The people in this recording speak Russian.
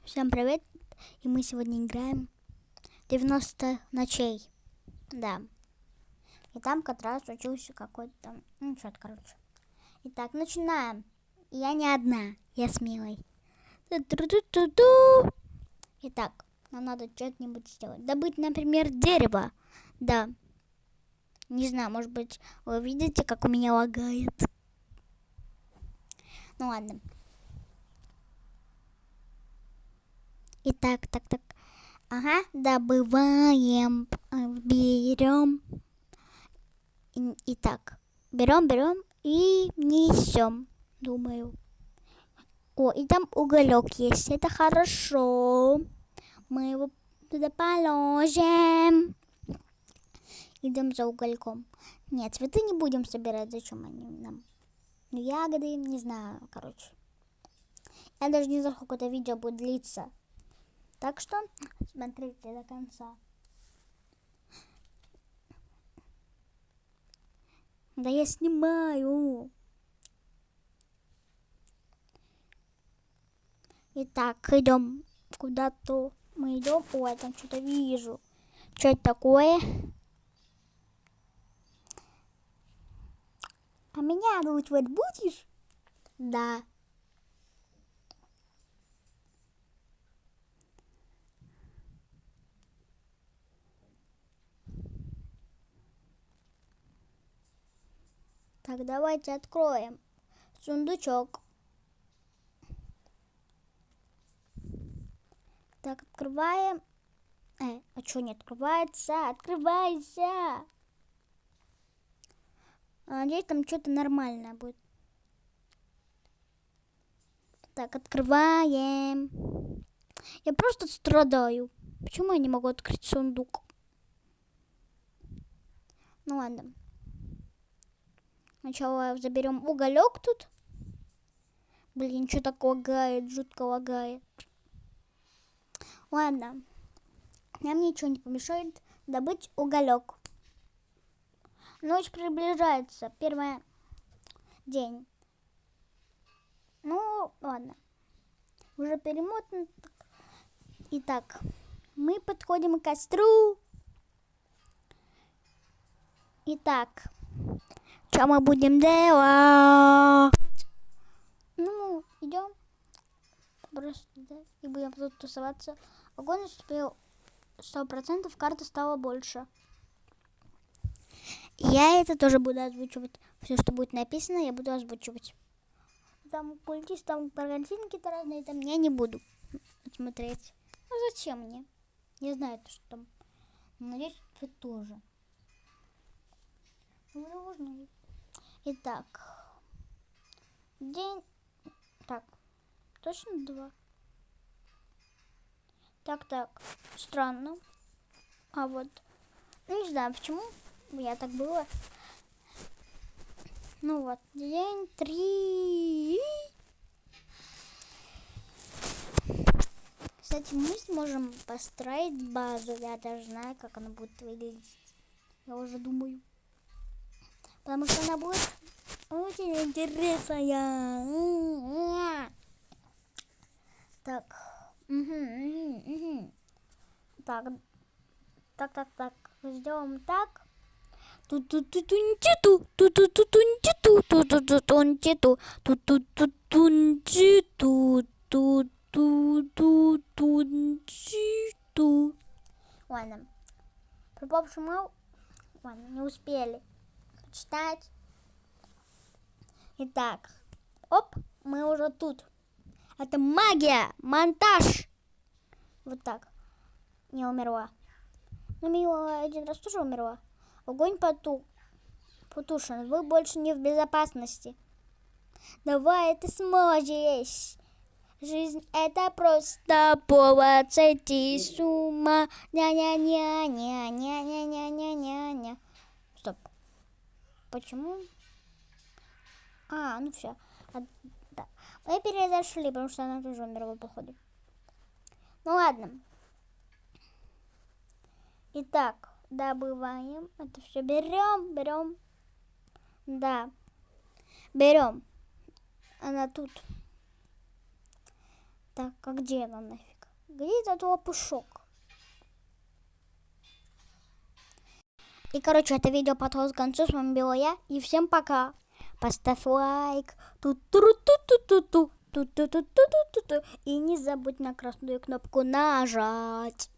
Всем привет! И мы сегодня играем 90 ночей. Да. И там как раз учился какой-то там... Ну, что-то, короче. Итак, начинаем. Я не одна, я с Милой. Ту-ту-ту-ту-ту. Итак, нам надо что-нибудь сделать. Добыть, например, дерево. Да. Не знаю, может быть, вы видите, как у меня лагает. Ну ладно. Итак, так. Ага, добываем, берем. Итак, берем и несем, думаю. О, и там уголек есть, это хорошо. Мы его туда положим. Идем за угольком. Нет, цветы не будем собирать, зачем они нам? Ну, ягоды, не знаю, короче. Я даже не знаю, сколько это видео будет длиться. Так что смотрите до конца. Да я снимаю. Итак, идем куда-то. Мы идем. Ой, там что-то вижу. Что это такое? А меня научивать будешь? Да. Так, давайте откроем сундучок. Так, открываем. А что не открывается? Открывайся! Надеюсь, там что-то нормальное будет. Так, открываем. Я просто страдаю. Почему я не могу открыть сундук? Ну ладно. Сначала заберем уголек тут. Блин, что так лагает, жутко лагает. Ладно. Нам ничего не помешает добыть уголек. Ночь приближается. Первый день. Ну, ладно. Уже перемотан. Итак, мы подходим к костру. Итак, что мы будем делать? Ну, идем. Просто, да, и будем тут тусоваться. Огонь наступил 100%, карта стала больше. Я это тоже буду озвучивать. Все, что будет написано, я буду озвучивать. Там культист, там картинки-то разные, там я не буду смотреть. Ну зачем мне? Не знаю, что там. Надеюсь, вы тоже. Итак. День. Так. Точно 2. Так. Странно. А вот. Ну, не знаю, почему я так было. Ну вот. День 3. Кстати, мы сможем построить базу. Я даже знаю, как она будет выглядеть. Я уже думаю. Потому что она будет очень интересная. Так. Так. Сделаем так. Ладно. Пропавший мал. Ладно, не успели читать. Итак. Оп, мы уже тут. Это магия, монтаж. Вот так. Не умерла. Но Мила один раз тоже умерла. Огонь потушен. Вы больше не в безопасности. Давай, ты сможешь. Жизнь это просто повод сойти с ума. Ня-ня-ня-ня-ня-ня-ня-ня-ня. Стоп. Почему? Ну все. Да. Мы перезашли, потому что она тоже умерла, походу. Ну ладно. Итак, добываем. Это все берем. Да. Берем. Она тут. Так, а где она нафиг? Где-то лопушок. И, короче, это видео подходит к концу. С вами была я. И всем пока. Поставь лайк. Ту-ту-ту-ту-ту-ту. Ту-ту-ту-ту-ту-ту. И не забудь на красную кнопку нажать.